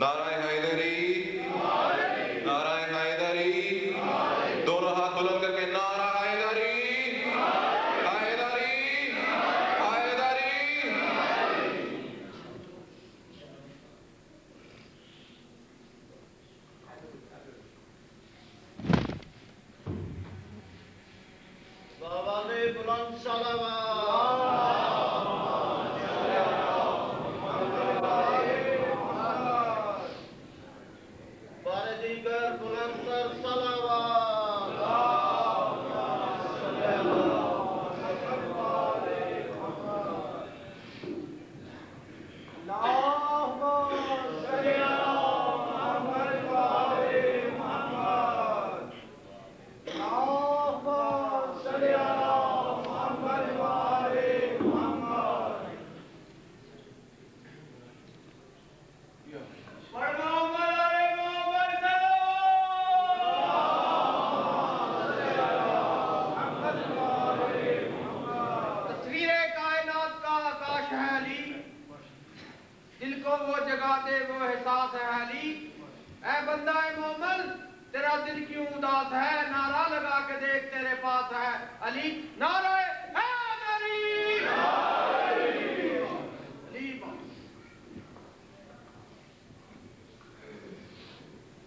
نعرہ حیدری، نعرہ حیدری، دونوں ہاتھ بلند کر کے نعرہ حیدری، حیدری، حیدری۔ بابا نے بلند صلوات، بارے دیگر بلندتر صلوات، دل کو وہ جگہ دے وہ احساس ہے علی، اے بندہ مومن تیرا دل کیوں اداس ہے، نعرہ لگا کے دیکھ تیرے پاس ہے علی، نعرہ حیدری، علی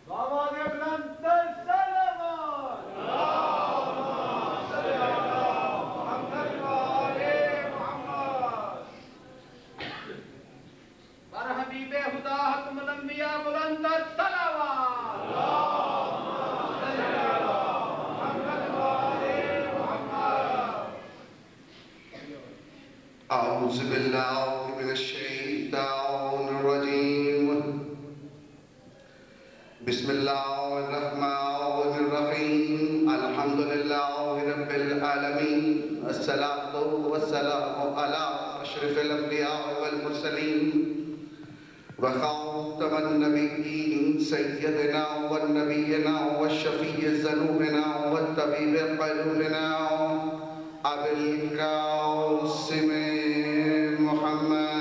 بابا نے بلندتر صلوات، حبیب خدا حکم الانبیاء بلندتر صلوات، اعوذ باللہ من الشیطان الرجیم، بسم اللہ الرحمن الرحیم، الحمدللہ رب العالمین، الصلاة والسلام علی اشرف الانبیاء والمرسلین وخاتم النبیین سیدنا والنبینا والشفیع ذنوبنا والطبیب قلوبنا ابی القاسم محمد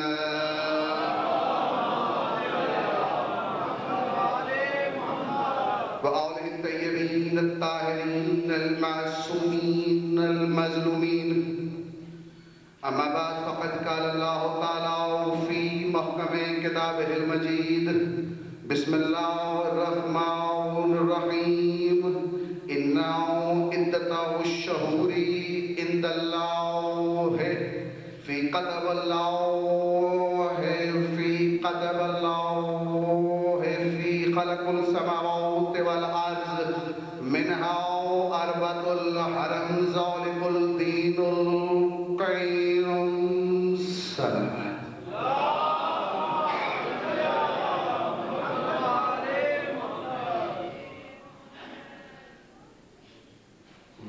وآلہ الطیبین الطاہرین المعصومین المظلومین، اما بعد فقد قال اللہ تعالی فی محکم کتابہ المجید، بسم اللہ الرحمن الرحیم، اِنَّا عِدَّةَ الشُّهُورِ عِندَ اللَّهِ فِي كِتَابِ اللَّهِ فِي خَلْقِ السَّمَاوَاتِ وَالْأَرْضِ مِنْهَا أَرْبَعَةٌ حُرُمٌ ذَلِكَ الدِّينُ الْقَيِّمُ۔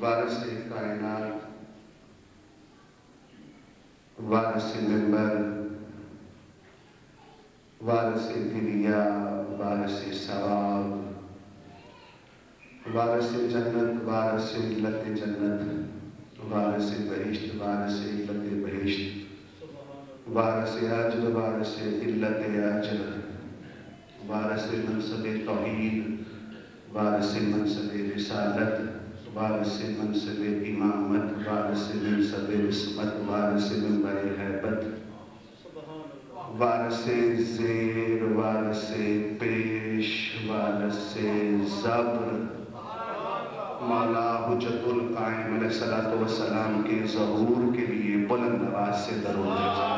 وارث کائنات، وارث منبر، وارث دنیا، وارث ثواب، وارث جنت، وارث علت جنت، وارث بہشت، وارث علت بہشت، وارث اجر، وارث علت اجر، وارث منصب توحید، وارث منصب رسالت، وارث منصب امامت، وارث منصب عصمت، وارث منبر ہیبت، وارث زیر، وارث پیش، وارث زبر، مولا حجت القائم علیہ السلام کے ظہور کے لیے بلند آواز سے درود بھیجیں۔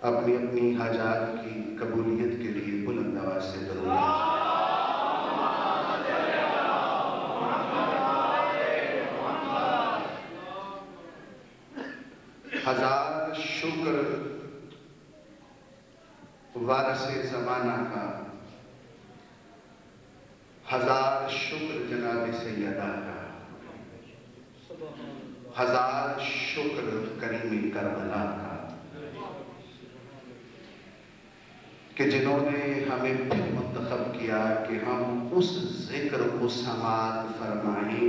اپنی اپنی حاجات کی قبولیت کے لیے بلند آواز سے درود بھیجیں۔ ہزار شکر وارث زمانہ کا، ہزار شکر جناب سیدہ کا، ہزار شکر کریم کربلا کا، کہ جنہوں نے ہمیں پھر منتخب کیا کہ ہم اس ذکر کو سماعت فرمائیں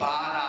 12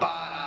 12।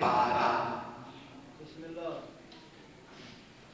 12।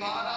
12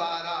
12।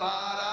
12,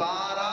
12,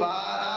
12,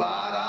12,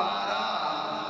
12,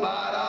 12,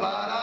12,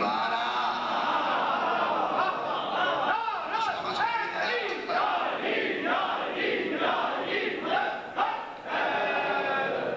12।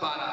12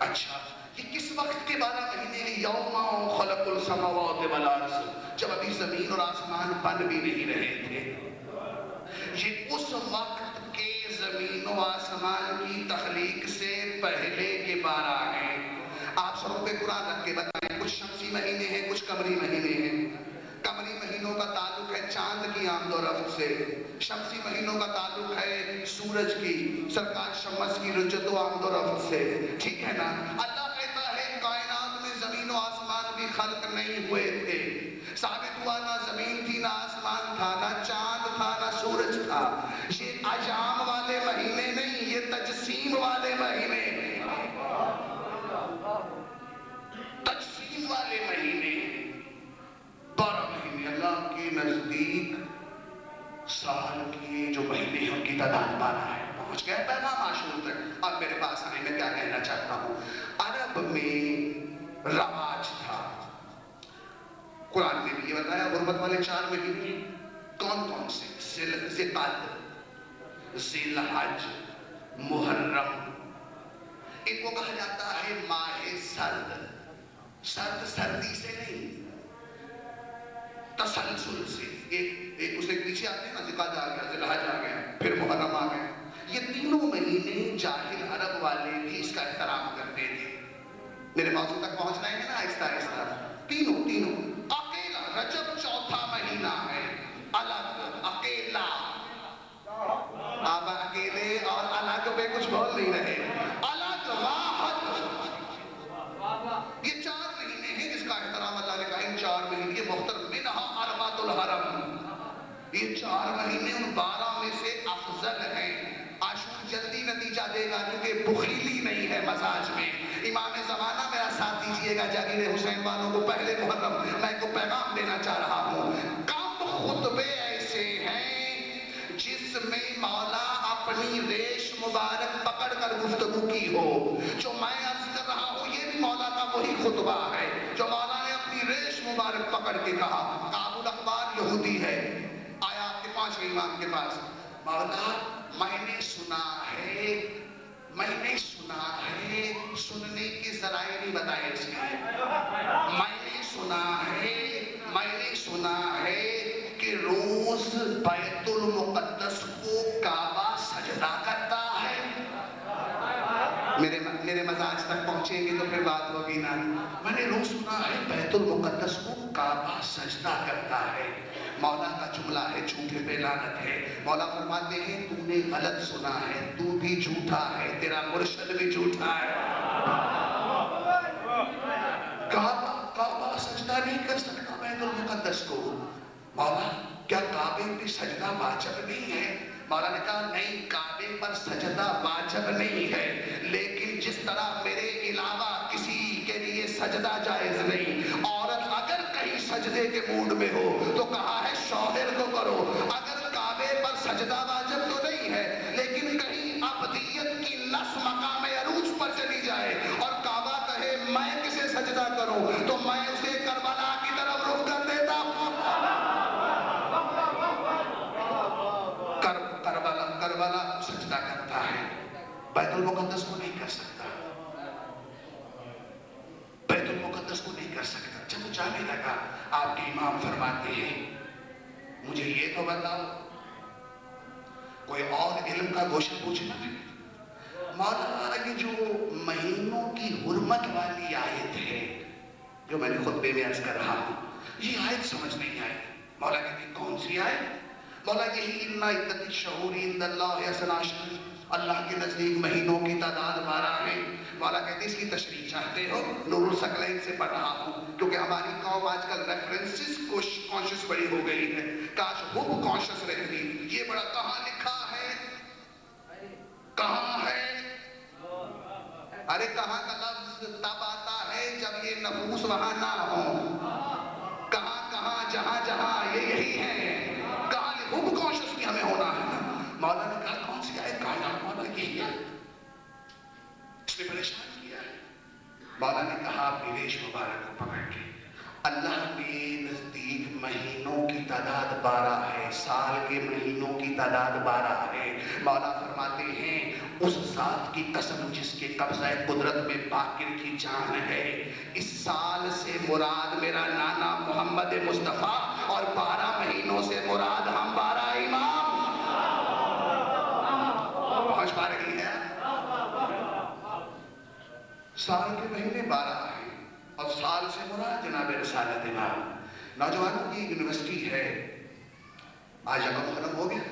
اچھا یہ کس وقت کے 12 مہینے ہیں؟ یوم خلق السماوات والارض، جب ابھی زمین اور آسمان بن بھی نہیں رہے تھے. یہ اس وقت کے زمین و آسمان کی تخلیق سے پہلے کے 12 ہیں. آپ سروں پہ قرآن رکھ کے بتائیں، کچھ شمسی مہینے ہیں کچھ قمری مہینے ہیں. قمری مہینوں کا تعلق ہے چاند کی آمد و رفت سے، شمسی مہینوں کا تعلق ہے سورج کی، سرکار شمس کی رجت و آمد و رفت سے. ٹھیک ہے نا؟ اللہ کہتا ہے کائنات میں زمین و آسمان بھی خلق نہیں ہوئے تھے. ثابت ہوا نہ زمین تھی نہ آسمان تھا نہ چاند تھا نہ سورج تھا. یہ اجام والے مہینے نہیں، یہ تجسیم والے مہینے، تجسیم والے مہینے. 12 مہینے اللہ کے نزدیک سال کی جو مہینے ہیں ان کی تعداد 12 ہے. پہنچ گئے پیغام عاشور تک. اب میرے پاس آئے، میں کیا کہنا چاہتا ہوں. عرب میں رواج تھا، قرآن نے بھی یہ بتایا غربت والے 4 مہینے کون کون سے؟ ذوالقعدہ، ذی الحج، محرم. ان کو کہا جاتا ہے ماہ سرد. سرد سردی سے نہیں، تسلسل سے. ایک اسے پیچھے آتے ہیں نا، ذوالقعدہ آ گیا، ذی الحج آ گیا، پھر محرم آ گیا. یہ تینوں مہینے جاہل عرب والے بھی اس کا احترام کرتے تھے. میرے موضوع تک پہنچ رہے ہیں نا آہستہ آہستہ. تینوں اکیلا رجب چوتھا مہینہ ہے، الگ اکیلا. آپ اکیلے اور الگ پہ کچھ بول نہیں رہے. الگ واحد. یہ 4 مہینے ہیں جس کا احترام اللہ نے کہا. ان 4 مہینے یہ محترم منہا اربعۃ الحرم. یہ 4 مہینے ان 12 میں سے افضل ہیں. عاشور جلدی نتیجہ دے گا کیونکہ بخیلی نہیں ہے مزاج میں. امام زمانہ میرا ساتھ دیجئے گا، جاگیر حسین والوں کو پہلے محرم میں کو پیغام دینا چاہ رہا ہوں. کم خطبے ایسے ہیں جس میں مولا اپنی ریش مبارک پکڑ کر گفتگو کی ہو. جو میں عرض کر رہا ہوں یہ بھی مولا کا وہی خطبہ ہے جو مولا نے اپنی ریش مبارک پکڑ کے کہا. کعب الاحبار یہودی ہے، آیا آپ کے 5 امام کے پاس. مولا میں نے سنا ہے، سننے کے ذرائع نہیں بتائے اس نے. میں نے سنا ہے کہ روز بیت المقدس کو کعبہ سجدہ کرتا ہے. میرے مزاج تک پہنچیں گے تو پھر بات ہوگی نا. میں نے روز سنا ہے بیت المقدس کو کعبہ سجدہ کرتا ہے. مولا کا جملہ ہے، جھوٹے پہ لعنت ہے. مولا فرماتے ہیں تو نے غلط سنا ہے، تو بھی جھوٹا ہے، تیرا مرشد بھی جھوٹا ہے. کعبہ سجدہ نہیں کر سکتا بیت المقدس کو. مولا کیا کعبے پہ سجدہ واجب نہیں ہے؟ مولا نے کہا نہیں، کعبے پر سجدہ واجب نہیں ہے، لیکن جس طرح میرے علاوہ کسی کے لیے سجدہ جائز نہیں. عورت اگر کہیں سجدے کے موڈ میں ہو تو کہا ہے شوہر کو کرو. اگر کعبے پر سجدہ واجب تو نہیں ہے لیکن کہیں ابدیت کی نس مقام عروج پر چلی جائے اور کعبہ کہے میں کسے سجدہ کروں تو میں اسے کربلا کی طرف رخ کر دیتا ہوں. کربلا سجدہ کرتا ہے، بیت المقدس کو نہیں کر سکتا. بیت المقدس کو نہیں کر سکتا. جب جانے لگا آپ کے امام فرماتے ہیں مجھے یہ تو بتاؤ کوئی اور علم کا گوشہ پوچھنا ہے. مولا یہ جو مہینوں کی حرمت والی آیت ہے جو میں نے خطبے میں عرض کر رہا ہوں، یہ آیت سمجھ نہیں آئی. مولا کہتے ہیں کون سی آیت؟ مولا یہی اِنَّ عِدَّتِ الشُّهُورِ عِندَ اللَّهِ اثْنَا عَشَرَ، اللہ کے نزدیک مہینوں کی تعداد 12 ہے. مولا کہتے ہیں اس کی تشریح چاہتے ہو؟ نور الثقلین سے پڑھ رہا ہوں کیونکہ ہماری قوم آج کل ریفرنسز کانشس بڑی ہو گئی ہے. کاش وہ کانشس رہتی. یہ بڑا کہاں لکھا ہے، کہاں ہے؟ ارے کہاں کا لفظ تب آتا ہے جب یہ نفوس وہاں نہ ہو. کہاں جہاں یہی ہے. کہاں حب کانشس بھی ہمیں ہونا ہے. مولا نے کہا کون سی آیت؟ کہا مولا یہی ہے. اس نے پریشان کیا ہے. مولا نے کہا اپنی ریش مبارک کو پکڑ کے اللہ کے نزدیک مہینوں کی تعداد 12 ہے، سال کے مہینوں کی تعداد 12 ہے. مولا فرماتے ہیں اس ذات کی قسم جس کے قبضہ قدرت میں باقر کی جان ہے، اس سال سے مراد میرا نانا محمد مصطفیٰ، اور 12 مہینوں سے مراد ہم 12 امام۔ پہنچ پا رہی ہے؟ سال کے مہینے 12 ہیں اور سال سے مراد جناب رسالت امام۔ نوجوانوں کی یونیورسٹی ہے، آج رقم ختم ہو گیا،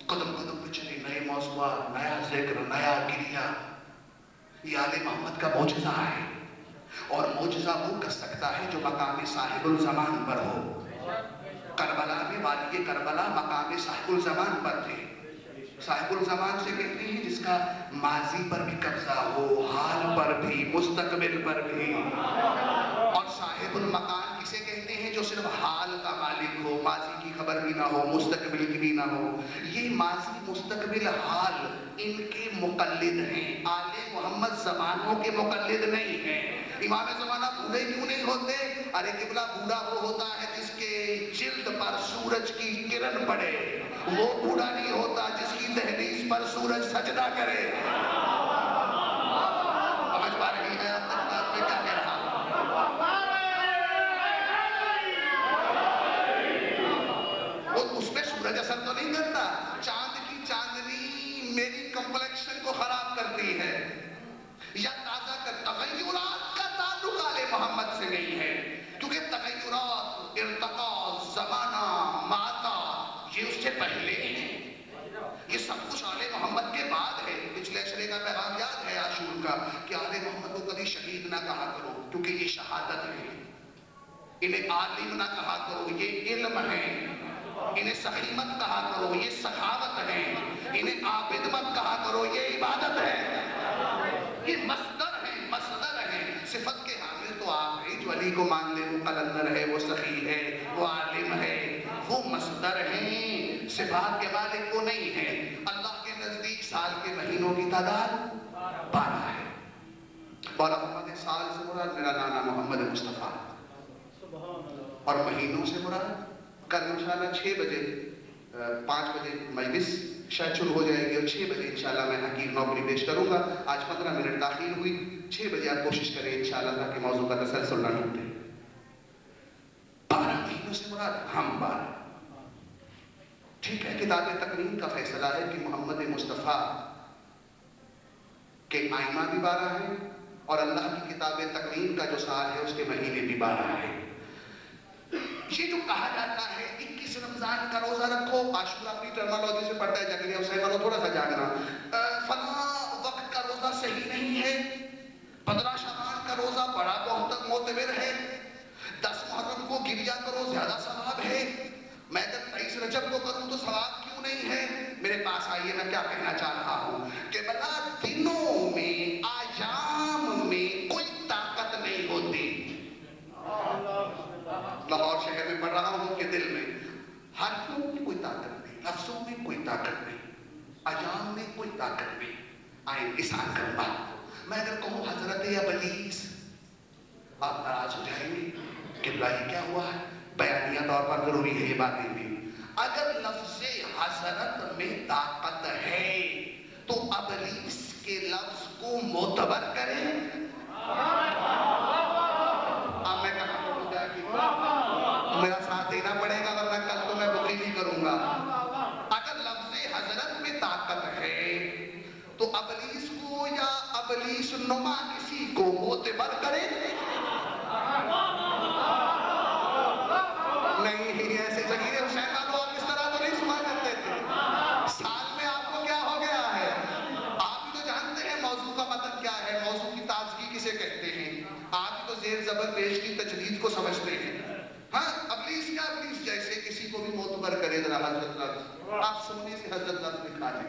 قدم قدم پہ چلی، نئے موضوعات، نیا ذکر، نیا گریہ۔ یہ آل محمد کا معجزہ ہے، اور معجزہ وہ کر سکتا ہے جو مقام صاحب الزمان پر ہو۔ کربلا میں والی کربلا مقام صاحب الزمان پر تھے۔ صاحب الزمان سے کہتے ہیں جس کا ماضی پر بھی قبضہ ہو، حال پر بھی، مستقبل پر بھی۔ اور صاحب المکان کسے کہتے ہیں؟ جو صرف حال کا مالک ہو، ماضی کی خبر بھی نہ ہو، مستقبل کی بھی نہ ہو۔ یہ ماضی، مستقبل، حال ان کے مقلد ہیں، آل محمد زمانوں کے مقلد نہیں ہیں۔ امام زمانہ بوڑھے کیوں نہیں ہوتے؟ ارے قبلہ بوڑھا وہ ہوتا ہے جس کے جلد پر سورج کی کرن پڑے، وہ بوڑھا نہیں ہوتا جس کی دہلیز پر سورج سجدہ کرے۔ سمجھ پا رہی ہے اب تک بات میں کیا کہہ رہا؟ اس پہ سورج اثر تو نہیں کرتا، چاند کی چاندنی میری کمپلیکشن کو خراب کرتی ہے یا تازہ کر۔ تغیرات کا تعلق آل محمد سے نہیں ہے، کیونکہ تغیرات، ارتقاء، زمانہ، ماتا، یہ اس سے پہلے ہیں۔ یہ سب کچھ آل محمد کے بعد ہے۔ پچھلے اشرے کا پیغام یاد ہے عاشور کا کہ آل محمد کو کبھی شہید نہ کہا کرو، کیونکہ یہ شہادت ہے۔ انہیں عالم نہ کہا کرو، یہ علم ہے۔ انہیں سخیمت کہا کرو، یہ سخاوت ہے۔ انہیں عابد مت کہا کرو، یہ عبادت ہے۔ یہ مصدر ہے، مصدر ہے۔ صفت کے حامل تو آپ ہیں، جو علی کو مان لے وہ قلندر ہے، وہ سخی ہے، وہ عالم ہے، وہ مصدر ہیں۔ صفات کے مالک وہ نہیں ہیں۔ اللہ کے نزدیک سال کے مہینوں کی تعداد 12 ہے۔ 12 محمد سال سے مراد میرا نانا محمد مصطفیٰ، اور مہینوں سے مراد کل انشاءاللہ 6 بجے 5 بجے مجلس شاید شروع ہو جائے گی، اور 6 بجے انشاءاللہ میں حقیر نوکری پیش کروں گا۔ آج 15 منٹ تاخیر ہوئی، 6 بجے آپ کوشش کریں انشاءاللہ تاکہ موضوع کا تسلسل نہ ٹوٹے۔ 12 مہینوں سے مراد ہم 12۔ ٹھیک ہے، کتاب تکوین کا فیصلہ ہے کہ محمد مصطفیٰ کے آئمہ بھی 12 ہیں، اور اللہ کی کتاب تکوین کا جو سال ہے اس کے مہینے بھی 12 ہیں۔ یہ جو کہا جاتا ہے 21 رمضان کا روزہ رکھو، عاشور اپنی ٹرمالوجی سے پڑھتا ہے جاگریا حسین والوں تھوڑا سا جاگنا، فلاں وقت کا روزہ صحیح نہیں ہے، 15 شعبان کا روزہ بڑا بہت معتبر ہے، 10 محرم کو گریا کرو زیادہ ثواب ہے، میں اگر 23 رجب کو کروں تو ثواب کیوں نہیں ہے؟ میرے پاس آئیے، میں کیا کہنا چاہ رہا ہوں کہ بلا دنوں میں، ایام میں کوئی طاقت نہیں ہوتی۔ لاہور شہر میں پڑھ رہا ہوں کہ دل میں حرفوں میں کوئی طاقت نہیں، لفظوں میں کوئی طاقت نہیں، ایام میں کوئی طاقت نہیں۔ آئیں انسان کر بات، میں اگر کہوں حضرت ابلیس، آپ ناراض ہو جائیں گے کہ یہ کیا ہوا ہے؟ بیانیہ طور پر ضروری ہے یہ باتیں بھی۔ اگر لفظ حضرت میں طاقت ہے تو ابلیس کے لفظ کو معتبر کریں۔ اب میں کہاں پہنچ جائے گی؟ میرا ساتھ دینا پڑے گا ورنہ کل تو میں بخلی نہیں کروں گا۔ اگر لفظ حضرت میں طاقت ہے تو ابلیس کو یا ابلیس نما کسی کو معتبر کریں؟ نہیں، ایسے جگیر حسین والوں آپ اس طرح تو نہیں سنا کرتے تھے۔ سال میں آپ کو کیا ہو گیا ہے؟ آپ بھی تو جانتے ہیں موضوع کا مطلب کیا ہے، موضوع کی تازگی کسے کہتے ہیں، آپ بھی تو زیر زبر پیش کی تجدید کو سمجھتے ہیں۔ ہاں، ابلیس یا ابلیس جیسے کسی کو بھی معتبر کرے ذرا حضرت لفظ، آپ سونے سے حضرت لفظ لکھا دیں،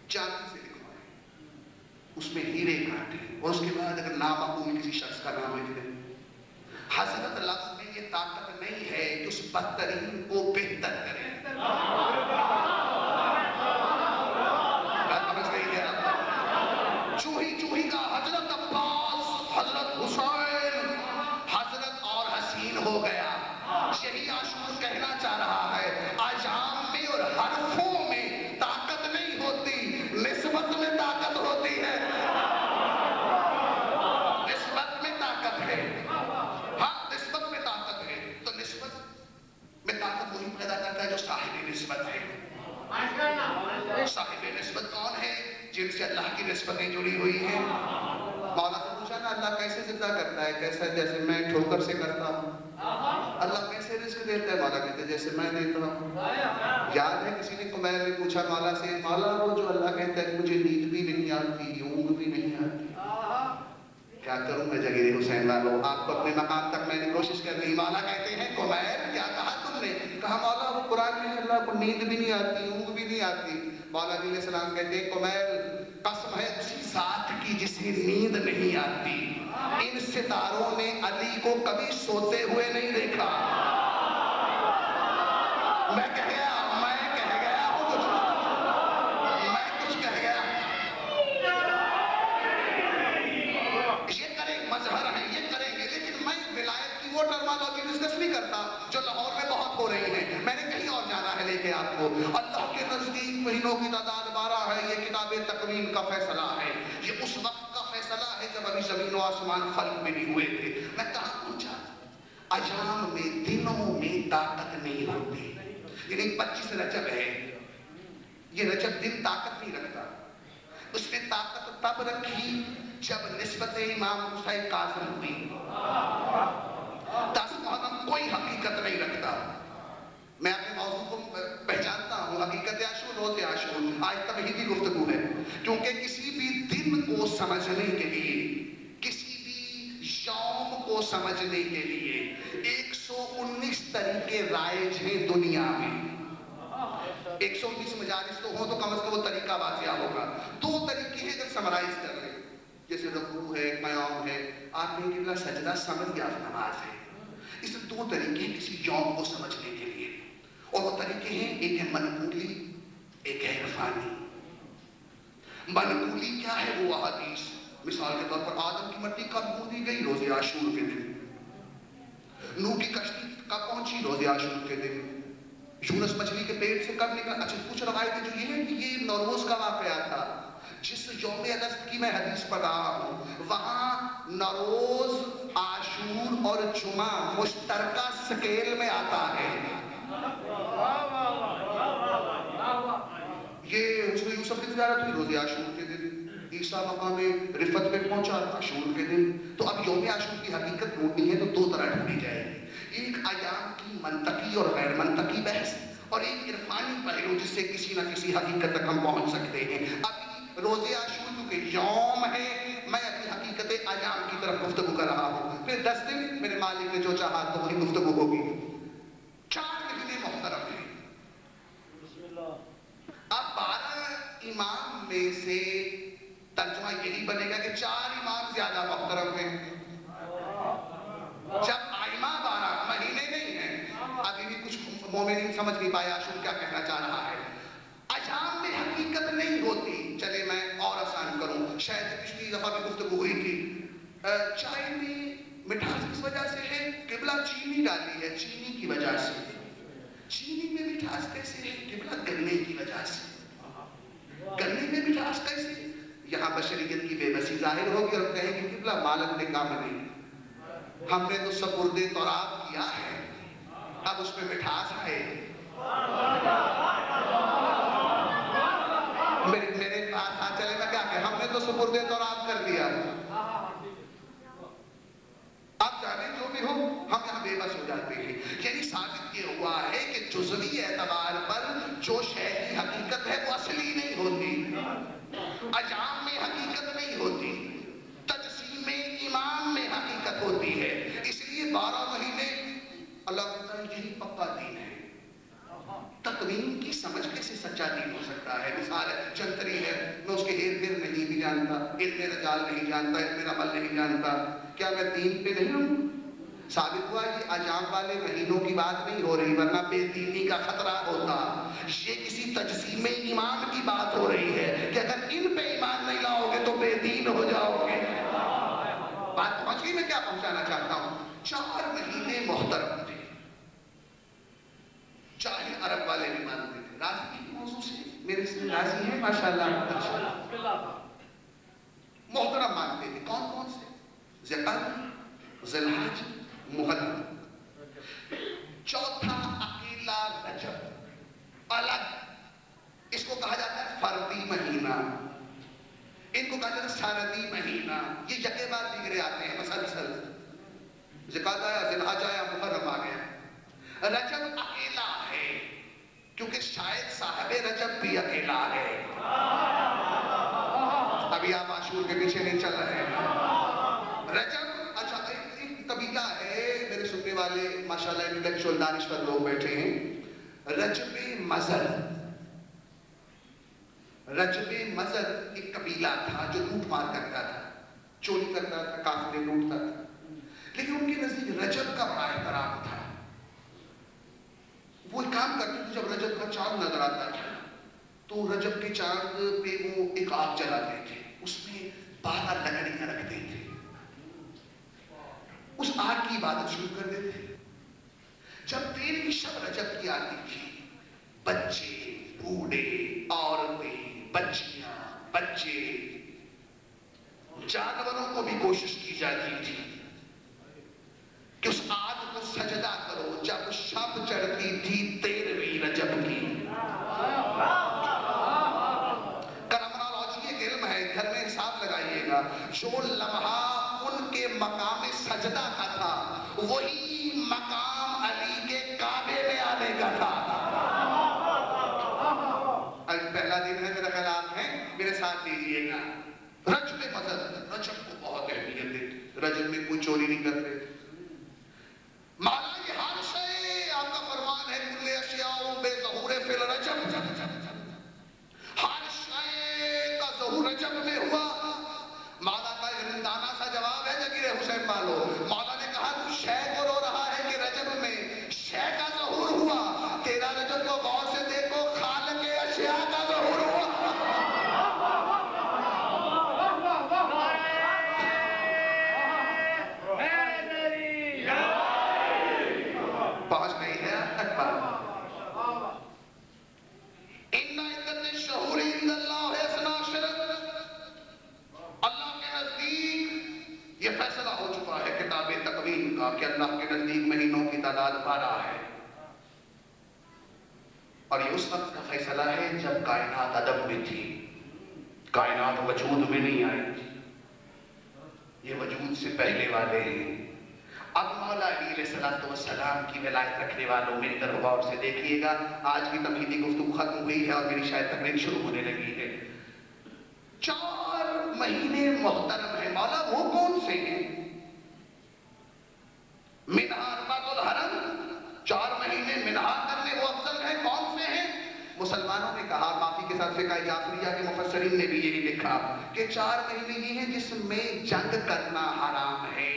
چاندی سے لکھوائیں، اس میں ہیرے کاٹیں، اور اس کے بعد اگر نامعقول کسی شخص کا نام لکھ دیں۔ حضرت لفظ میں یہ طاقت نہیں ہے کہ اس بدترین کو بہتر کرے۔ بات سمجھ گئی ہے؟ چوہی کا حضرت عباس، حضرت حسین، حضرت اور حسین ہو گیا۔ یہی عاشور کہنا چاہ رہا ہے، ایام میں اور حرفوں میں طاقت نہیں ہوتی، کیسے زندہ کرتا ہے؟ کیسا؟ جیسے میں ٹھوکر سے کرتا ہوں. اللہ کیسے رزق دیتا ہے؟ مولا کہتے ہیں جیسے میں دیتا ہوں. یاد ہے کسی نے قمیر نے پوچھا مولا سے، مولا وہ جو اللہ کہتا ہے مجھے نیند بھی نہیں آتی، اونگ بھی نہیں آتی، کیا کروں میں جگیر حسین والوں؟ آپ کو اپنے مقام تک میں نے کوشش کر لی. مولا کہتے ہیں قمیر کیا کہا تم نے؟ کہا مولا وہ قرآن میں اللہ کو نیند بھی نہیں آتی، اونگ بھی نہیں آتی. مولا علیہ السلام کہتے ہیں قمیر قسم ہے اسی ذات کی جسے نیند نہیں آتی، ان ستاروں نے علی کو کبھی سوتے ہوئے نہیں دیکھا. میں کہہ گیا وہ ٹرمالوجی ڈسکس نہیں کرتا جو لاہور میں بہت ہو رہی ہے. میں نے کہیں اور جانا ہے لے کے آپ کو. اللہ کے نزدیک مہینوں کی تعداد 12 ہے. یہ کتاب تقویم کا فیصلہ ہے. یہ اس وقت کا فیصلہ ہے جب ابھی زمین و آسمان خلق میں نہیں ہوئے تھے. میں کہاں پہنچا؟ ایام میں دنوں میں طاقت نہیں ہوتی. یعنی 25 رجب ہے، یہ رجب دن طاقت نہیں رکھتا. اس نے طاقت تب رکھی جب نسبت امام حسین کاظم ہوئی. 10 محرم کوئی حقیقت نہیں رکھتا. میں اپنے موضوع کو پہچانتا ہوں، حقیقت عاشور روز عاشور. آج توحیدی گفتگو ہے، کیونکہ کسی بھی دن کو سمجھنے کے لیے، کسی بھی یوم کو سمجھنے کے لیے 119 طریقے رائج ہیں دنیا میں. 119 مجالس تو ہوں تو کم از کم وہ طریقہ واضح ہوگا. 2 طریقے ہیں جب سمرائز کر رہے ہیں، جیسے رکوع ہے، قیام ہے. آپ نے کہ سجدہ سمجھ گیا نماز ہے. اس 2 طریقے ہیں کسی یوم کو سمجھنے کے لیے، اور وہ طریقے ہیں ایک ہے منقولی، ایک ہے عرفانی. منقولی کیا ہے؟ وہ احادیث. مثال کے طور پر آدم کی مٹی کب گوندی گئی؟ روز عاشور کے دن. نوح کی کشتی کب پہنچی؟ روز عاشور کے دن. یونس مچھلی کے پیٹ سے کب نکلا؟ اچھا کچھ روایتیں جو یہ ہیں کہ یہ نوروز کا واقعہ تھا. جس یوم الست کی میں حدیث پڑھ رہا ہوں وہاں نوروز، عاشور اور جمعہ مشترکہ سکیل میں آتا ہے. یہ حسن یوسف کی تجارت ہوئی روز عاشور کے دن. عیسیٰ مقام رفت پہ پہنچا عاشور کے دن. تو اب یوم عاشور کی حقیقت ڈھونڈنی ہے تو 2 طرح ڈھونڈی جائے گی. ایک ایام کی منطقی اور غیر منطقی بحث، اور ایک عرفانی پہلو جس سے کسی نہ کسی حقیقت تک ہم پہنچ سکتے ہیں. ابھی روز عاشور کیونکہ یوم ہے، میں اپنی حقیقت ایام کی طرف گفتگو کر رہا ہوں. پھر 10 دن میرے مالک نے جو چاہا تو وہی گفتگو ہوگی. 4 مہینے محترم ہیں. اب 12 امام میں سے ترجمہ یہی بنے گا کہ 4 امام زیادہ محترم ہیں. جب آئمہ 12 مہینے نہیں ہیں. ابھی بھی کچھ مومنین سمجھ نہیں پایا عاشور کیا کہنا چاہ رہا ہے. ایام میں حقیقت نہیں ہوتی. چلے میں اور آسان کروں. شاید پچھلی دفعہ بھی گفتگو ہوئی تھی. چائے میں مٹھاس کس وجہ سے ہے؟ قبلہ چینی ڈالی ہے، چینی کی وجہ سے. چینی میں مٹھاس کیسے ہے؟ قبلہ گنے کی وجہ سے. گنے میں مٹھاس کیسے؟ یہاں بشریت کی بے بسی ظاہر ہوگی اور کہیں گے قبلہ مالک نے کام نہیں، ہم نے تو سپرد تراب کیا ہے، اب اس میں مٹھاس ہے. میرے پاس چلے میں کیا کہ ہم نے تو سپرد تراب کر دیا. اب جانے جو بھی ہو ہم یہاں بے بس ہو جاتے ہیں. یعنی ثابت یہ ہوا ہے کہ جزوی اعتبار پر جو شے کی حقیقت ہے وہ اصلی نہیں ہوتی. ایام میں حقیقت نہیں ہوتی، تجسیم امام میں حقیقت ہوتی ہے. اس لیے 12 مہینے اللہ کہتا ہے یہی پکا دین ہے. تقویم کی سمجھ کیسے سچا دین ہو سکتا ہے؟ مثال ہے جنتری ہے، میں اس کے ہیر پھیر نہیں بھی جانتا، علم رجال نہیں جانتا، علم عمل نہیں جانتا، کیا میں دین پہ نہیں ہوں؟ ثابت ہوا یہ ایام والے مہینوں کی بات نہیں ہو رہی، ورنہ بے دینی کا خطرہ ہوتا. یہ کسی تجسیم ایمان کی بات ہو رہی ہے کہ اگر ان پہ ایمان نہیں لاؤ گے تو بے دین ہو جاؤ گے. بات پہنچ گئی؟ میں کیا پہنچانا چاہتا ہوں. 4 مہینے محترم تھے، چاہے عرب والے بھی مانتے تھے. راضی کی موضوع سے میرے سے راضی ہیں ماشاءاللہ. محترم مانتے تھے. کون کون سے؟ ذوالقعدہ، ذی الحج، محرم. چوتھا اکیلا رجب الگ، اس کو کہا جاتا ہے فردی مہینہ. ان کو القدر سارتی مہینہ، یہ یکے بار دیگرے آتے ہیں مسلسل. ذکات آیا، ذلحج آیا، محرم آ گیا. رجب اکیلا ہے کیونکہ شاید صاحب رجب بھی اکیلا ہے. ابھی آپ عاشور کے پیچھے نہیں چل رہے ہیں. رجب اچھا ایک قبیلہ ہے، میرے سننے والے ماشاءاللہ انٹلیکچوئل دانشور لوگ بیٹھے ہیں. رجب مزر، رجب مزر ایک قبیلہ تھا جو لوٹ مار کرتا تھا، چوری کرتا تھا، قافلے لوٹتا تھا. لیکن ان کے نزدیک رجب کا بڑا احترام تھا. وہ ایک کام کرتے تھے، جب رجب کا چاند نظر آتا تھا تو رجب کے چاند پہ وہ ایک آگ جلاتے تھے، اس میں 12 لکڑیاں رکھتے تھے، اس آگ کی عبادت شروع کر دیتے. جب 13ویں شب رجب کی آتی تھی، بچے، بوڑھے، عورتیں، بچیاں، بچے، جانوروں کو بھی کوشش کی جاتی تھی کہ اس آگ کو سجدہ کرو. جب شب چڑھتی تھی 13ویں رجب کی، کرمنالوجی ایک علم ہے، گھر میں حساب لگائیے گا، جو لمحہ ان کے مقام سجدہ کا تھا وہی مقام علی کے کعبے میں آنے کا تھا. پہلا دن ہے، میرا خیال آپ ہیں، میرے ساتھ دیجئے گا. رجب مزر، رجب کو بہت اہمیت دیتے، رجب میں کوئی چوری نہیں کرتے. مالا یہ ہر شے، آپ کا فرمان ہے کل اشیاء بے ظہور فی الرجب، ہر شے کا ظہور رجب میں ہوا. مالا کا رندانہ سا جواب ہے جگیر حسین مالو. مولا نے کہا تو شے کو رو رہا ہے کہ رجب میں شے کا ظہور ہوا. تیرا رجب کو غور سے دیکھو، خالق اشیاء کا ظہور ہوا. پہنچ نہیں ہے اللہ کے نزدیک یہ فیصلہ ہو چکا ہے کتاب تقویم کا کہ اللہ کے نزدیک مہینوں کی تعداد 12 ہے. اور یہ اس وقت کا فیصلہ ہے جب کائنات عدم میں تھی، کائنات وجود میں نہیں آئی تھی. یہ وجود سے پہلے والے ہیں. اب مولا علی علیہ السلام کی ولایت رکھنے والوں میں ادھر غور سے دیکھیے گا. آج کی تمہیدی گفتگو ختم ہوئی ہے اور میری شاید تقریر شروع ہونے لگی ہے. 4 مہینے محترم ہیں. مولا وہ کون سے ہیں؟ منہا اربعۃ الحرم، 4 مہینے منہا کرنے وہ افضل ہیں. کون سے ہیں؟ مسلمانوں نے کہا، معافی کے ساتھ فقہ جعفریہ کے مفسرین نے بھی یہی لکھا کہ 4 مہینے یہ ہیں جس میں جنگ کرنا حرام ہے.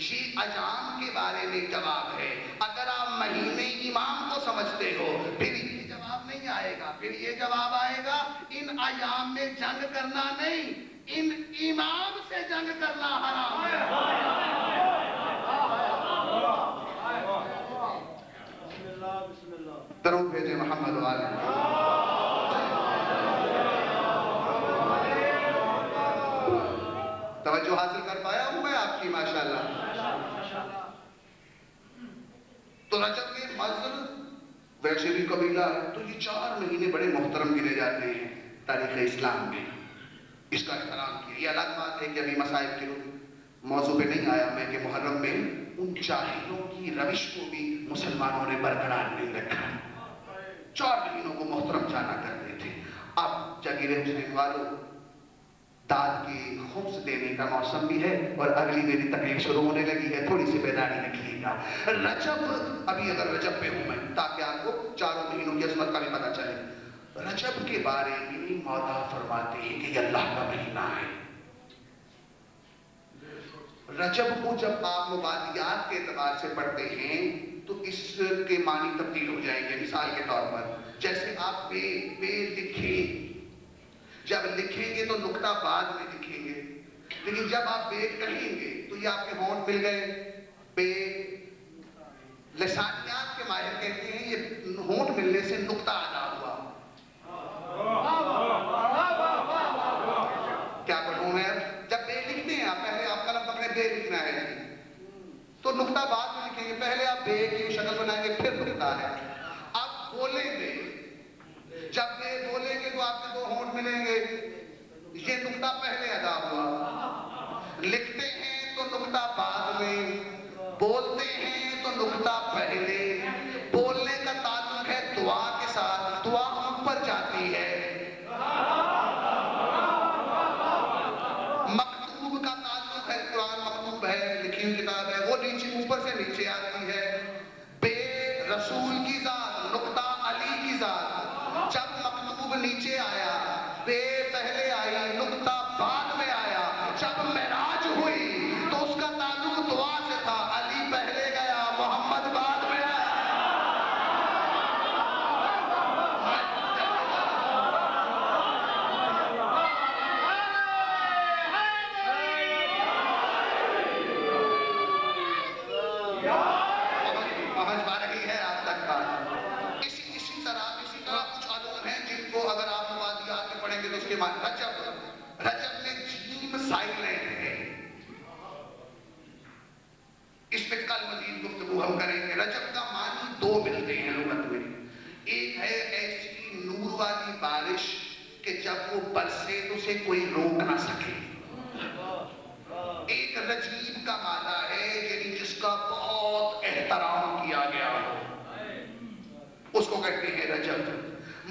یہ ایام کے بارے میں جواب ہے. اگر آپ مہینے امام کو سمجھتے ہو پھر یہ جواب نہیں آئے گا، پھر یہ جواب آئے گا ان ایام میں جنگ کرنا نہیں، ان امام سے جنگ کرنا حرام ہے. درود بھیجے محمد والے. توجہ حاصل کر پایا ہوں میں آپ کی ماشاءاللہ. تو رجب کے مزر ویسے بھی قبیلہ ہے، تو یہ 4 مہینے بڑے محترم گنے جاتے ہیں تاریخ اسلام میں. اس کا احترام کیا. یہ الگ بات ہے کہ ابھی مسائل کے موضوع پہ نہیں آیا میں کہ محرم میں ان جاہلوں کی روش کو بھی مسلمانوں نے برقرار نہیں رکھا. 4 مہینوں کو محترم جانا کرتے تھے. اب جاگیر حسین والوں، داد کے خبز دینے کا موسم بھی ہے اور اگلی میری تقریر شروع ہونے لگی ہے، تھوڑی سی بیداری رکھیے گا. رجب، ابھی اگر رجب پہ ہوں میں تاکہ آپ کو 4 مہینوں کی عظمت کا بھی پتہ چلے. رجب کے بارے میں مولا فرماتے ہیں کہ یہ اللہ کا مہینہ ہے. رجب کو جب آپ مبادیات کے اعتبار سے پڑھتے ہیں تو اس کے معنی تبدیل ہو جائیں گے. مثال کے طور پر جیسے آپ بے لکھیں، جب لکھیں گے تو نقطہ بعد میں لکھیں گے، لیکن جب آپ بے کہیں گے تو یہ آپ کے ہونٹ مل گئے. بے لسانیات کے ماہر کہتے ہیں یہ ہونٹ ملنے سے نقطہ ادا ہوا. کیا پڑھوں میں؟ جب بے لکھتے ہیں آپ، پہلے آپ قلم پکڑے بے لکھنا ہے تو نقطہ بعد میں لکھیں گے. پہلے آپ بے کی شکل بنائیں گے پھر نقطہ ہے. آپ بولیں گے، جب بے بولیں گے تو آپ کے 2 ہونٹ ملیں گے، یہ نقطہ پہلے ادا ہوا، لکھتے ہیں تو نقطہ بعد میں، بولتے ہیں تو نقطہ پہلے. بولنے کا تعلق ہے دعا کے ساتھ، دعا اوپر جاتی ہے. مکتوب کا تعلق ہے، قرآن مکتوب ہے، لکھی ہوئی کتاب ہے، وہ نیچے اوپر سے نیچے آتی ہے. بے رسول کی ذات، نقطہ علی کی ذات. جب مکتوب نیچے آیا، بے پہلے آئی، نقطہ بعد میں آیا. جب معراج ہوئی تو اس کا تعلق دعا سے تھا، علی پہلے گیا، محمد بعد میں آیا. پہنچ پا رہی ہے آپ تک بات؟ اسی طرح کچھ علوم ہیں جن کو اگر آپ مبادیات میں پڑھیں گے تو اس کے معنی رجب میں جیم سائلنٹ ہے. اس پہ کل مزید گفتگو ہم کریں گے. رجب کا معنی دو ملتے ہیں لغت میں. ایک ہے ایسی نور والی بارش کہ جب وہ برسے تو اسے کوئی روک نہ سکے. ایک رجیب کا معنی ہے یعنی جس کا بہت احترام کیا گیا ہو، اس کو کہتے ہیں رجب.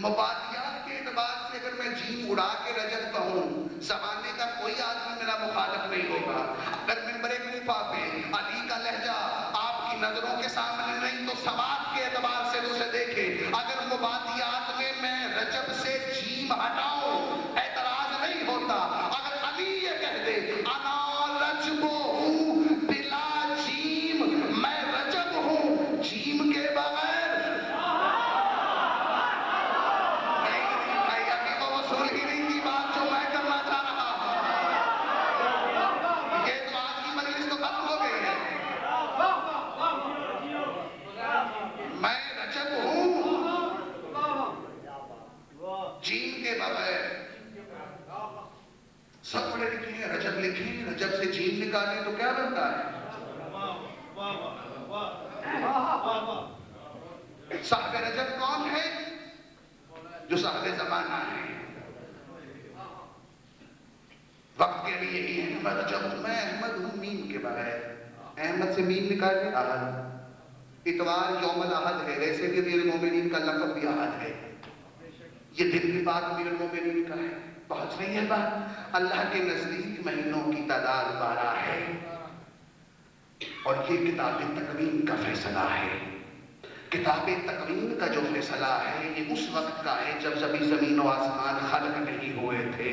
مبادیات کے اعتبار سے اگر میں جیم اڑا کے رجب کہوں، زمانے کا کوئی آدمی میرا مخالف نہیں ہوگا. اگر ممبر کوفہ پہ علی کا لہجہ آپ کی نظروں کے سامنے نہیں تو سماعت کے اعتبار سے اسے دیکھے. اگر مبادیات میں رجب سے جیم ہٹاؤں اعتراض نہیں ہوتا. اگر علی یہ کہہ دے انا رجب ہوں بلا جیم، میں رجب ہوں جیم کے بغیر، جیم کے بغیر. سب پڑھے لکھے ہیں، رجب لکھیں، رجب سے جیم نکالیں تو کیا بنتا ہے؟ صاحب رجب کون ہے؟ جو صاحب زمانہ ہے. وقت کے لیے یہی ہے. میں رجب ہوں، میں احمد ہوں میم کے بغیر. احمد سے میم نکالیں، احد. اتوار یوم الاحد ہے، ویسے بھی امیر المومنین کا لقب بھی احد ہے. یہ دن بھی بات امیر المومنین کا ہے. پہنچ رہی ہے بات؟ اللہ کے نزدیک مہینوں کی تعداد 12 ہے اور یہ کتاب تکوین کا فیصلہ ہے. کتاب تکوین کا جو فیصلہ ہے یہ اس وقت کا ہے جب ابھی زمین و آسمان خلق نہیں ہوئے تھے.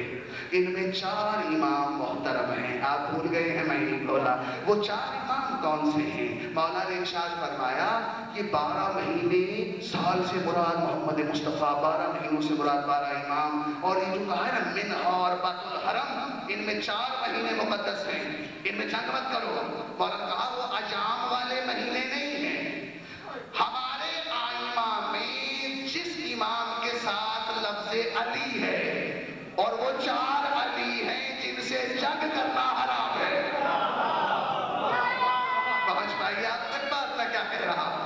ان میں 4 امام محترم ہیں. آپ بھول گئے ہیں، میں نہیں بولا. وہ 4 امام کون سے ہیں؟ مولا نے ارشاد فرمایا کہ 12 مہینے سال سے مراد محمد مصطفیٰ، 12 مہینوں سے مراد 12 امام. اور یہ جو کہا ہے نا منہا اور بیت الحرم، ان میں 4 مہینے مقدس ہیں، ان میں جنگ مت کرو. مولا نے کہا وہ ایام والے مہینے نہیں ہیں. ہمارے آئمہ میں جس امام کے ساتھ لفظ علی ہے اور وہ 4 علی ہیں جن سے جنگ کرنا حرام ہے. پہنچ پائیے آپ تک بات میں کیا کہہ رہا ہوں؟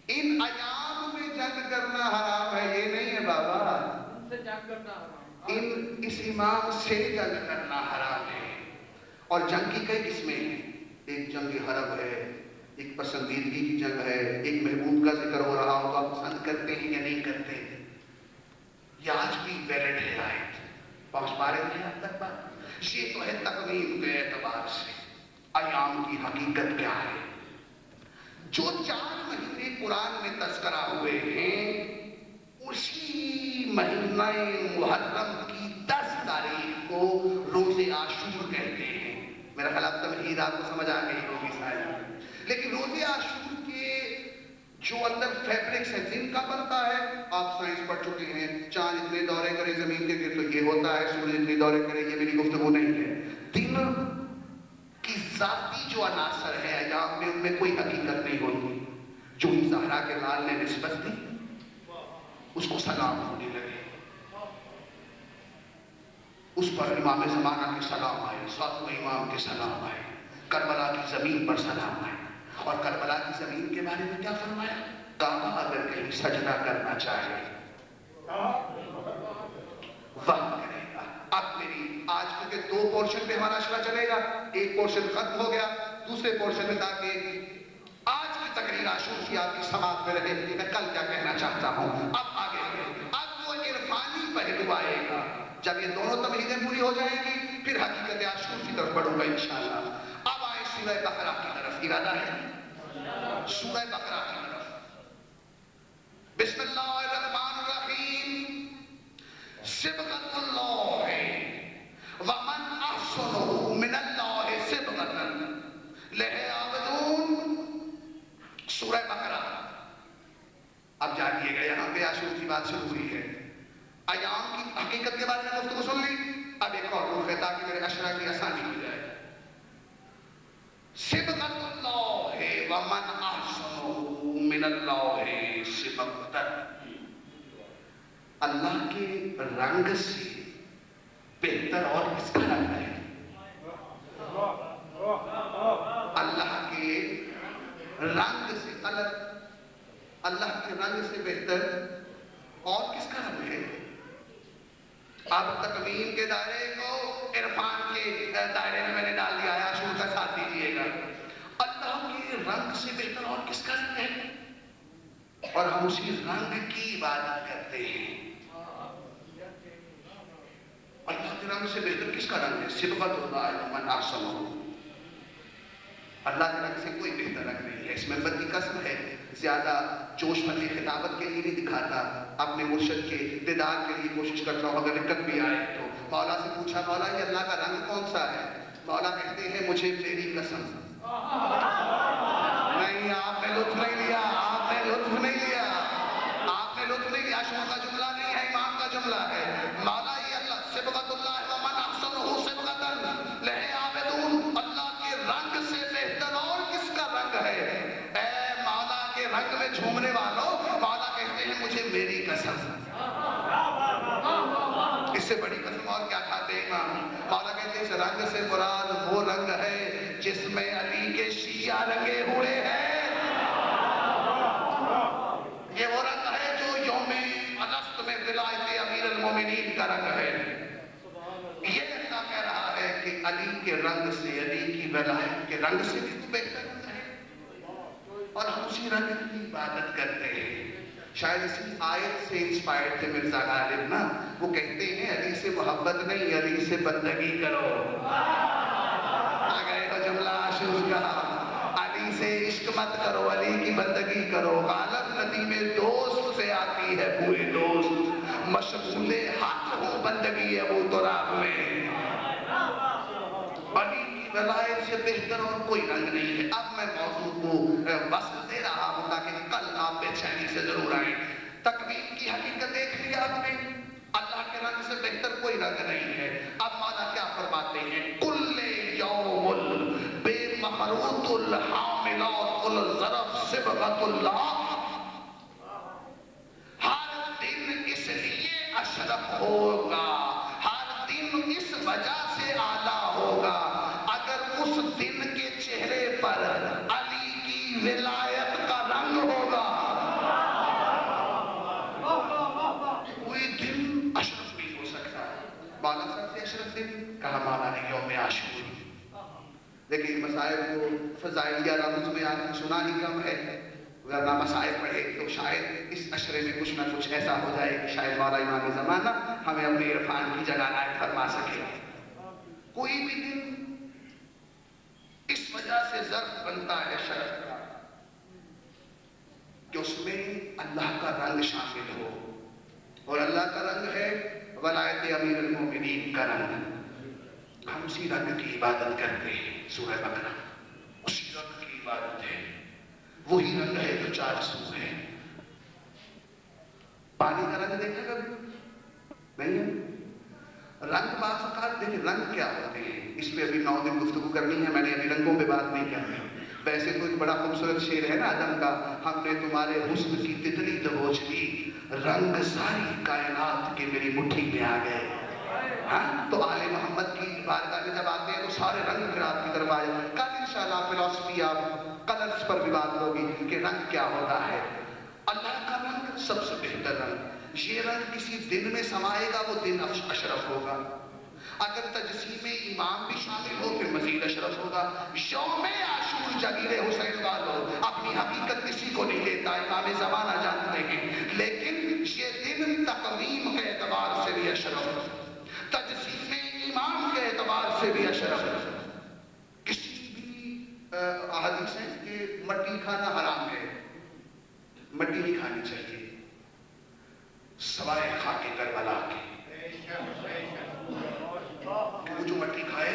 ان ایام میں جنگ کرنا حرام ہے یہ نہیں ہے بابا. اس امام سے جنگ کرنا حرام ہے. اور جنگ کی کئی قسمیں ہیں. ایک جنگ حرب ہے، ایک پسندیدگی کی جنگ ہے، ایک محبوب کا ذکر ہو رہا ہو تو آپ پسند کرتے ہیں یا نہیں کرتے. یہ آج بھی ویلڈ ہے آیت. پہنچ پا رہے ہیں اب تک بات؟ یہ تو ہے تقویم کے اعتبار سے ایام کی حقیقت کیا ہے. جو 4 مہینے قرآن میں تذکرہ ہوئے ہیں اسی مہینہ محرم کی 10 تاریخ کو روز عاشور کہتے ہیں. میرا خیال اب تمہید آپ کو سمجھ آ گئی ہوگی ساری. لیکن روز عاشور کے جو اندر فیبرکس ہے جن کا بنتا ہے، آپ سائنس پڑھ چکے ہیں. چاند اتنے دورے کرے زمین کے گرد تو یہ ہوتا ہے، سورج اتنے دورے کرے، یہ میری گفتگو نہیں ہے. دن کی ذاتی جو عناصر ہے ایام میں ان میں کوئی حقیقت نہیں ہوتی. جو زہرا کے لال نے نسبت دی اس کو سلام ہونے لگے. اس پر امام زمانہ کے سلام آئے، 7ویں امام کے سلام آئے، کربلا کی زمین پر سلام آئے. اور کربلا کی زمین کے بارے میں کیا فرمایا؟ کعبہ اگر کہیں سجدہ کرنا چاہے وقت کرے گا. پورشن پہ ہمارا اشرا چلے گا. ایک پورشن ختم ہو گیا, دوسرے پورشن میں تاکہ آج کی تقریر عاشور کی آپ کی سماعت میں رہے میں کل کیا کہنا چاہتا ہوں. اب آگے اب وہ عرفانی پہلو آئے گا. جب یہ دونوں تمہیدیں پوری ہو جائیں گی پھر حقیقت عاشور کی طرف بڑھوں گا انشاءاللہ. اب آئے سورہ بقرہ کی طرف. ارادہ ہے سورہ بقرہ کی طرف. بسم اللہ الرحمن الرحیم. صبغۃ اللہ ومن احسن من اللہ صبغۃ لِعَابِدُونَ. سورہ بقرہ. اب جانیے گا یہاں پہ عاشور کی بات شروع ہوئی ہے. ایام کی حقیقت کے بارے میں گفتگو سن لی. اب ایک اور روح ہے تاکہ میرے اشرا کی آسانی ہو جائے. صبغۃ اللہ ومن احسن من اللہ صبغۃ. اللہ کے رنگ سے بہتر اور کس کا رنگ ہے؟ اللہ کے رنگ سے اللہ کے رنگ سے بہتر اور کس کا رنگ ہے؟ اب تکوین کے دائرے کو عرفان کے دائرے میں نے ڈال دیا ہے. عاشور کا ساتھ دیجیے گا. اللہ کے رنگ سے بہتر اور کس کا رنگ ہے؟ اور ہم اسی رنگ کی عبادت کرتے ہیں. اللہ کے رنگ سے بہتر کس کا رنگ ہے؟ صبغۃ اللہ ومن احسن. اللہ کے رنگ سے کوئی بہتر رنگ نہیں ہے. اس محبت کی قسم ہے زیادہ جوش بھری خطابت کے لیے نہیں دکھاتا, اپنے مرشد کے دیدار کے لیے کوشش کرتا ہوں. اگر دقت بھی آئے تو مولا سے پوچھا, مولا یہ اللہ کا رنگ کون سا ہے؟ مولا کہتے ہیں مجھے تیری قسم. نہیں, آپ نے لطف نہیں لیا, آپ نے لطف نہیں لیا, آپ نے لطف نہیں لیا. عاشور کا جملہ نہیں ہے, امام کا جملہ ہے. مولا یہ اللہ صبغۃ اللہ ومن احسن صبغۃ لِعَابِدُونَ. اللہ کے رنگ سے بہتر اور کس کا رنگ ہے؟ اے مولا کے رنگ میں جھومنے والوں, مولا کہتے ہیں مجھے میری قسم. اس سے بڑی قسم اور کیا کھاتے ہیں امام؟ مولا کہتے ہیں اس رنگ سے مراد وہ رنگ ہے جس میں علی کے شیعہ رنگے ہوئے ہیں. یہ وہ رنگ ہے جو یوم اگست میں ولایت امیر المومنین کا رنگ ہے. یہ اللہ کہہ رہا ہے کہ علی کے رنگ سے, علی کی ولایت کے رنگ سے بھی تو بہتر ہے, اور ہم اسی رنگ کی عبادت کرتے ہیں. شاید اسی آیت سے انسپائرڈ تھے مرزا غالب نا. وہ کہتے ہیں علی سے محبت نہیں, علی سے بندگی کرو. آ گئے تو جملہ عاشور کا. علی سے عشق مت کرو, علی کی بندگی کرو. غالب ندی میں دوست سے آتی ہے بوئے دوست, مشغول حق ہو بندگی ابو تراب میں. علی کی ولایت سے بہتر اور کوئی رنگ نہیں ہے. اب میں موضوع کو وصل دے رہا ہوں تاکہ کل آپ بے چینی سے ضرور آئیں. تکوین کی حقیقت دیکھ لیا آپ نے, اللہ کے رنگ سے بہتر کوئی رنگ نہیں ہے. اب مولا کیا فرماتے ہیں؟ کل یوم بے مخروط الحاملات الظرف صبغۃ اللہ. ہر دن اس لیے اشرف ہوگا, ہر دن اس وجہ سے اعلیٰ ہوگا اگر اس دن کے چہرے پر علی کی ولایت کا رنگ ہوگا. کوئی دن اشرف نہیں ہو سکتا. مولا سب سے اشرف دن کہا مولا نے یوم عاشور. لیکن مسائل کو فضائلیہ رمز میں آدمی سنا ہی کم ہے, ورنہ مسائل پڑھے تو شاید اس اشرے میں کچھ نہ کچھ ایسا ہو جائے کہ شاید مولا امام زمانہ ہمیں اپنے عرفان کی جگہ لائق فرما سکے. کوئی بھی دن اس وجہ سے ظرف بنتا ہے شرف کا کہ اس میں اللہ کا رنگ شامل ہو, اور اللہ کا رنگ ہے ولایت امیر المومنین کا رنگ. ہم اسی رنگ کی عبادت کرتے ہیں. سورہ بقرہ اسی رنگ کی عبادت ہے. وہی رنگ ہے جو 4 سو ہے. پانی کا رنگ دیکھا کبھی نہیں ہے؟ رنگ بعض اوقات دیکھیں رنگ کیا ہوتے ہیں, اس پہ ابھی 9 دن گفتگو کرنی ہے. میں نے ابھی رنگوں پہ بات نہیں کرنی. ویسے تو ایک بڑا خوبصورت شعر ہے نا آدم کا, ہم نے تمہارے حسن کی تتلی دبوچ لی, رنگ ساری کائنات کے میری مٹھی میں آ گئے. ہاں تو آل محمد کی بارگاہ میں جب آتے ہیں تو سارے رنگ پھر آپ کی طرف آئے. کل انشاءاللہ فلسفی آپ کلرز پر بھی بات ہوگی کہ رنگ کیا ہوتا ہے. اللہ کا رنگ سب سے بہتر رنگ. یہ رنگ کسی دن میں سمائے گا, وہ دن اشرف ہوگا. اگر تجسیم امام بھی شامل ہو پھر مزید اشرف ہوگا. یوم عاشور جلیل حسین والو اپنی حقیقت کسی کو نہیں دیتا، امام زمانہ جانتے ہیں، لیکن یہ دن تقویم کے اعتبار سے بھی اشرف، تجسیم امام کے اعتبار سے بھی اشرف. کسی بھی احادیث ہے کہ مٹی کھانا حرام ہے، مٹی نہیں کھانی چاہیے سوائے خاک کربلا کے. وہ جو مٹی کھائے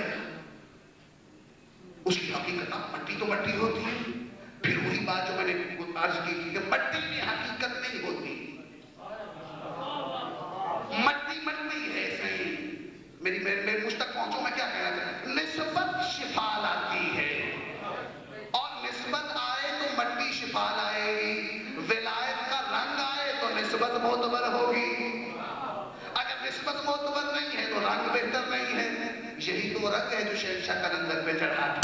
اس کی حقیقت، مٹی تو مٹی ہوتی ہے. پھر وہی بات جو میں نے عرض کی تھی کہ مٹی میں حقیقت نہیں ہوتی، مٹی مٹی ہے صحیح. میرے مجھ تک پہنچو میں کیا کہہ رہا تھا. نسبت شفا لاتی ہے، اور نسبت آئے تو مٹی شفا لائے گی. ولایت کا رنگ آئے تو نسبت معتبر ہوگی، اگر نسبت معتبر نہیں ہے تو رنگ بہتر نہیں ہے. یہی تو رنگ ہے جو شہنشاہ قلندر پہ چڑھا.